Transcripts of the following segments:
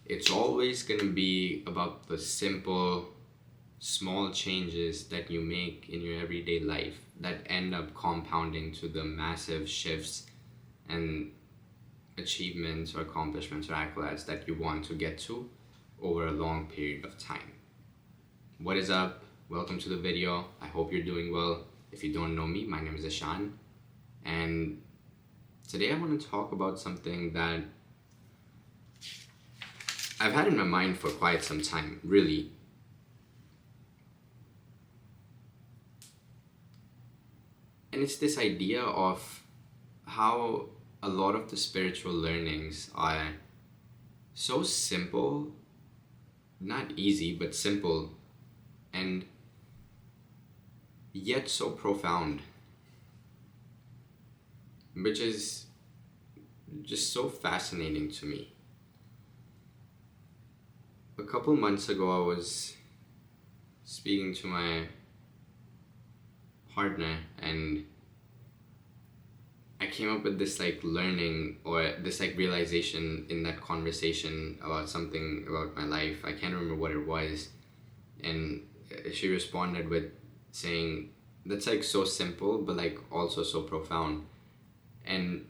It's always going to be about the simple, small changes that you make in your everyday life that end up compounding to the massive shifts and achievements or accomplishments or accolades that you want to get to over a long period of time. What is up? Welcome to the video. I hope you're doing well. If you don't know me, my name is Ishan, and today I want to talk about something that I've had in my mind for quite some time, really. And it's this idea of how a lot of the spiritual learnings are so simple, not easy, but simple, and yet so profound, which is just so fascinating to me. A couple months ago, I was speaking to my partner, and I came up with this learning or this realization in that conversation about something about my life. I can't remember what it was, and she responded with saying, that's so simple but also so profound. And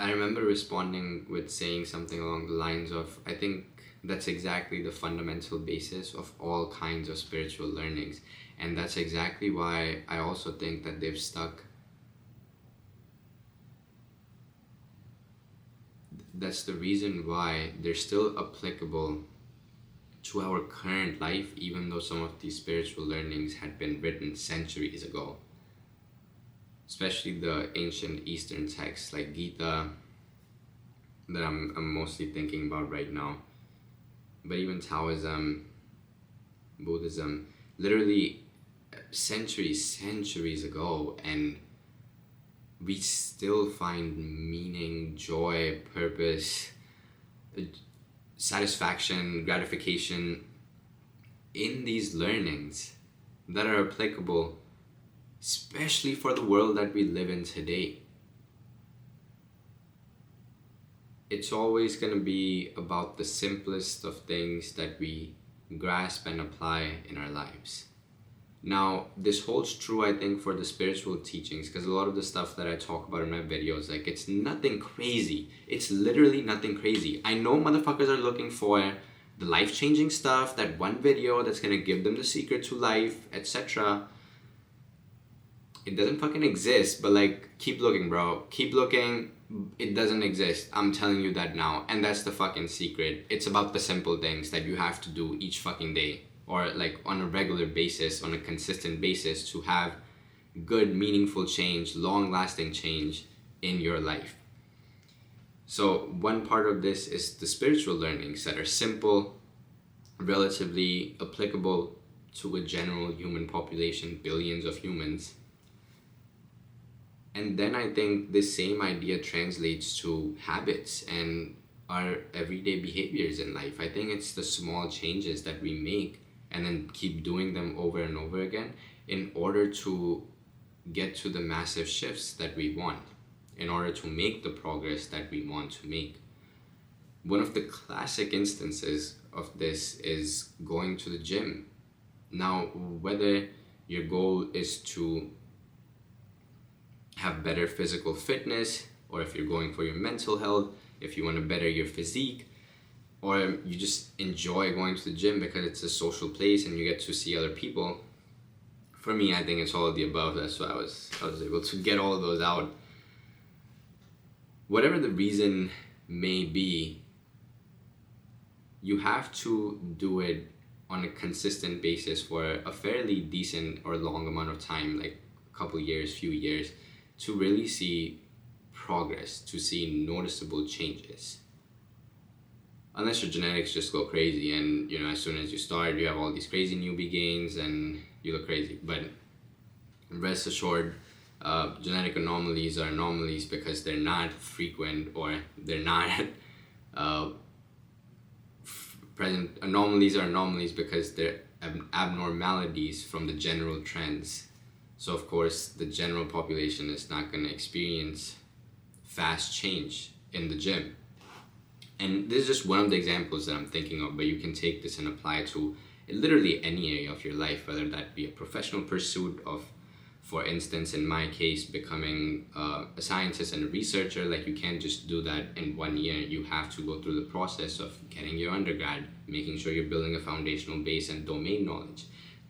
I remember responding with saying something along the lines of, I think that's exactly the fundamental basis of all kinds of spiritual learnings. And that's exactly why I also think that they've stuck. That's the reason why they're still applicable to our current life, even though some of these spiritual learnings had been written centuries ago. Especially the ancient Eastern texts like Gita that I'm mostly thinking about right now. But even Taoism, Buddhism, literally centuries ago, and we still find meaning, joy, purpose, satisfaction, gratification in these learnings that are applicable especially for the world that we live in today. It's always going to be about the simplest of things that we grasp and apply in our lives. Now, this holds true, I think, for the spiritual teachings, because a lot of the stuff that I talk about in my videos, it's nothing crazy. It's literally nothing crazy. I know motherfuckers are looking for the life-changing stuff, that one video that's going to give them the secret to life, etc. It doesn't fucking exist, but keep looking, bro. Keep looking. It doesn't exist. I'm telling you that now. And that's the fucking secret. It's about the simple things that you have to do each fucking day, or on a regular basis, on a consistent basis, to have good, meaningful change, long-lasting change in your life. So one part of this is the spiritual learnings that are simple, relatively applicable to a general human population, billions of humans. And then I think this same idea translates to habits and our everyday behaviors in life. I think it's the small changes that we make and then keep doing them over and over again in order to get to the massive shifts that we want, in order to make the progress that we want to make. One of the classic instances of this is going to the gym. Now, whether your goal is to have better physical fitness, or if you're going for your mental health, if you want to better your physique, or you just enjoy going to the gym because it's a social place and you get to see other people. For me, I think it's all of the above. That's why I was able to get all of those out. Whatever the reason may be, you have to do it on a consistent basis for a fairly decent or long amount of time, a couple years, few years, to really see progress, to see noticeable changes. Unless your genetics just go crazy and, as soon as you start, you have all these crazy newbie gains and you look crazy. But rest assured, genetic anomalies are anomalies because they're not frequent, or they're not present. Anomalies are anomalies because they're abnormalities from the general trends. So of course, the general population is not going to experience fast change in the gym. And this is just one of the examples that I'm thinking of, but you can take this and apply to literally any area of your life, whether that be a professional pursuit of, for instance, in my case, becoming a scientist and a researcher. Like, you can't just do that in 1 year. You have to go through the process of getting your undergrad, making sure you're building a foundational base and domain knowledge,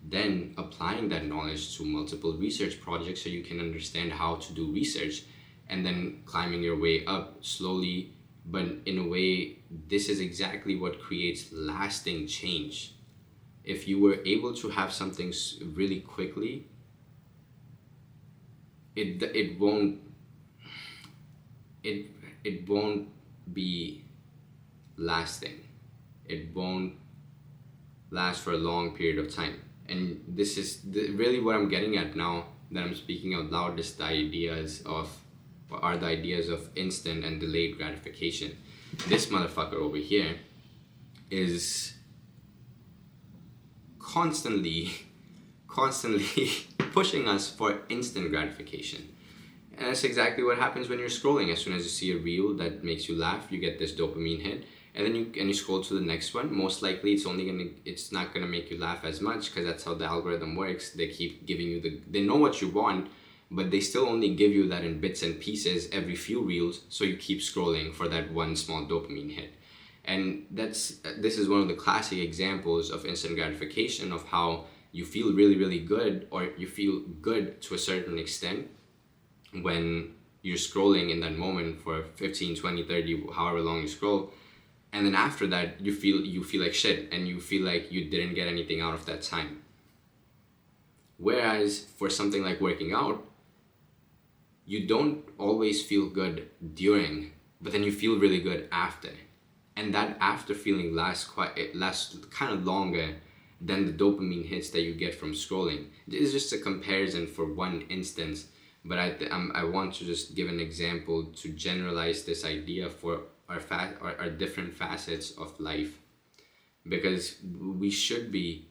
then applying that knowledge to multiple research projects so you can understand how to do research, and then climbing your way up slowly. But in a way, this is exactly what creates lasting change. If you were able to have something really quickly, it won't it won't be lasting. It won't last for a long period of time. And this is really what I'm getting at now that I'm speaking out loud, is the ideas of instant and delayed gratification. This motherfucker over here is constantly pushing us for instant gratification. And that's exactly what happens when you're scrolling. As soon as you see a reel that makes you laugh, you get this dopamine hit, and then you scroll to the next one. Most likely it's not gonna make you laugh as much, because that's how the algorithm works. They keep giving you they know what you want, but they still only give you that in bits and pieces every few reels, so you keep scrolling for that one small dopamine hit. And this is one of the classic examples of instant gratification, of how you feel really, really good, or you feel good to a certain extent when you're scrolling in that moment for 15, 20, 30, however long you scroll. And then after that, you feel like shit, and you feel like you didn't get anything out of that time. Whereas for something like working out, you don't always feel good during, but then you feel really good after. And that after feeling lasts kind of longer than the dopamine hits that you get from scrolling. It's just a comparison for one instance, but I want to just give an example to generalize this idea for our different facets of life, because we should be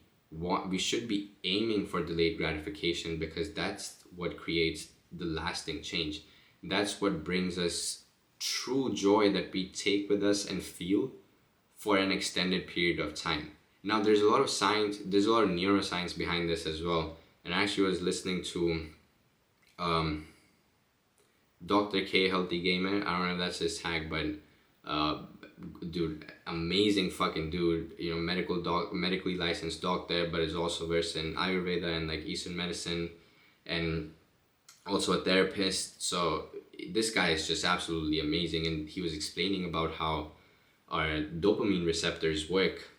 aiming for delayed gratification, because that's what creates the lasting change. That's what brings us true joy that we take with us and feel for an extended period of time. Now, there's a lot of science, there's a lot of neuroscience behind this as well. And I actually was listening to Dr. K, Healthy Gamer. I don't know if that's his tag, but dude, amazing fucking dude. You know, medically licensed doctor, but is also versed in Ayurveda and like Eastern medicine, and also a therapist. So this guy is just absolutely amazing, and he was explaining about how our dopamine receptors work.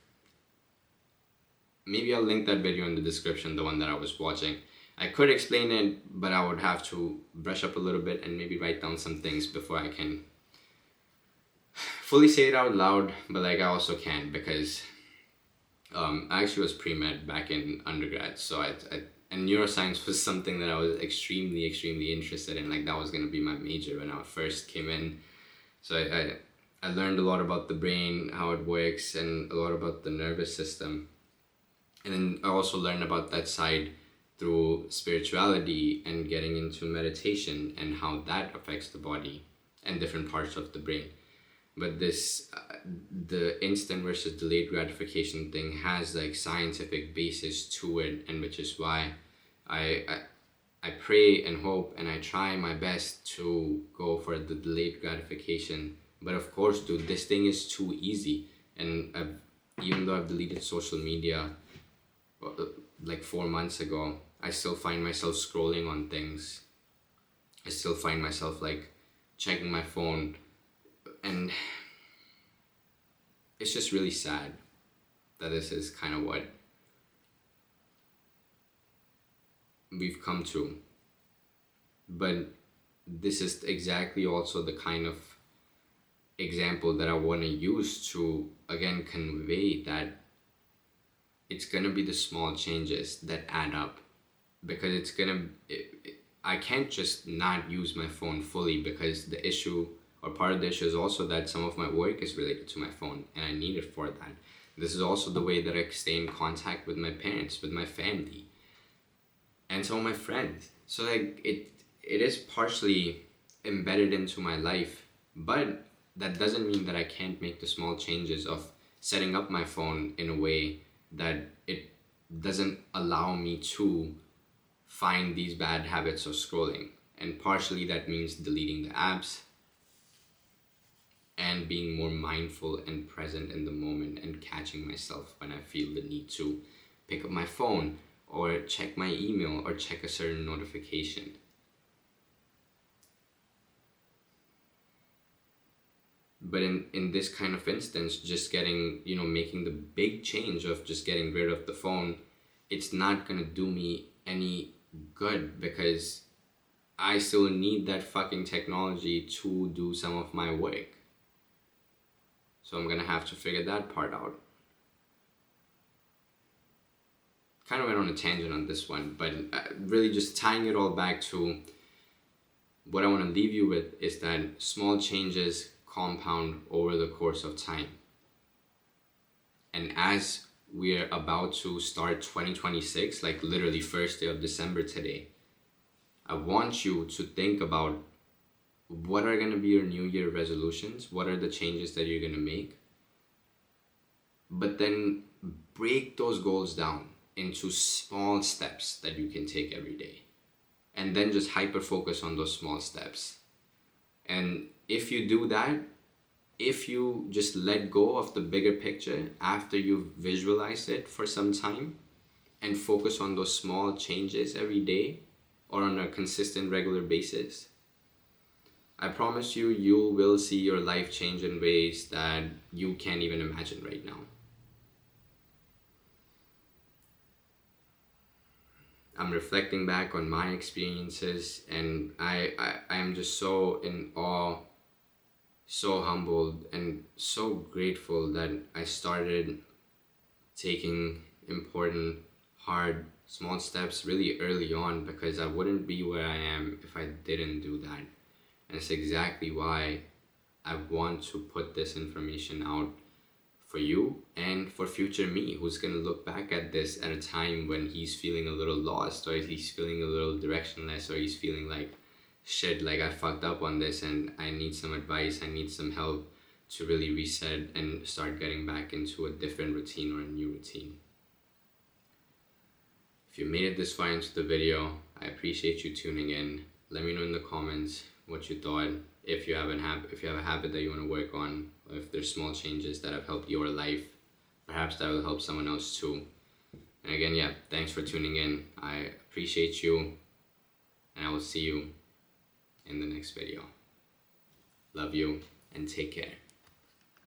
Maybe I'll link that video in the description, the one that I was watching. I could explain it, but I would have to brush up a little bit and maybe write down some things before I can fully say it out loud. But like, I also can't, because I actually was pre-med back in undergrad, so and neuroscience was something that I was extremely interested in. Like, that was going to be my major when I first came in. So I learned a lot about the brain, how it works, and a lot about the nervous system. And then I also learned about that side through spirituality and getting into meditation, and how that affects the body and different parts of the brain. But this the instant versus delayed gratification thing has like scientific basis to it, and which is why I pray and hope, and I try my best to go for the delayed gratification. But of course, dude, this thing is too easy. And even though I've deleted social media like 4 months ago, I still find myself scrolling on things. I still find myself like checking my phone, and it's just really sad that this is kind of what we've come to. But this is exactly also the kind of example that I want to use to again convey that it's gonna be the small changes that add up, because I can't just not use my phone fully, because the issue, or part of the issue, is also that some of my work is related to my phone, and I need it for that. This is also the way that I stay in contact with my parents, with my family, and some of my friends. So like it is partially embedded into my life, but that doesn't mean that I can't make the small changes of setting up my phone in a way that it doesn't allow me to find these bad habits of scrolling. And partially that means deleting the apps and being more mindful and present in the moment and catching myself when I feel the need to pick up my phone or check my email or check a certain notification. But in this kind of instance, just getting, making the big change of just getting rid of the phone, it's not gonna do me any good because I still need that fucking technology to do some of my work. So I'm gonna have to figure that part out. Kind of went on a tangent on this one, but really just tying it all back to what I want to leave you with is that small changes compound over the course of time. And as we're about to start 2026, like literally first day of December today, I want you to think about what are going to be your New Year resolutions, what are the changes that you're going to make, but then break those goals down into small steps that you can take every day. And then just hyper focus on those small steps. And if you do that, if you just let go of the bigger picture after you've visualized it for some time and focus on those small changes every day or on a consistent regular basis, I promise you, you will see your life change in ways that you can't even imagine right now. I'm reflecting back on my experiences and I am just so in awe, so humbled and so grateful that I started taking important, hard, small steps really early on, because I wouldn't be where I am if I didn't do that. And it's exactly why I want to put this information out for you and for future me, who's going to look back at this at a time when he's feeling a little lost, or he's feeling a little directionless, or he's feeling like, shit, like I fucked up on this and I need some advice, I need some help to really reset and start getting back into a different routine or a new routine. If you made it this far into the video, I appreciate you tuning in. Let me know in the comments what you thought. If you have a habit that you want to work on, or if there's small changes that have helped your life, perhaps that will help someone else too. And again, thanks for tuning in. I appreciate you, and I will see you in the next video. Love you and take care.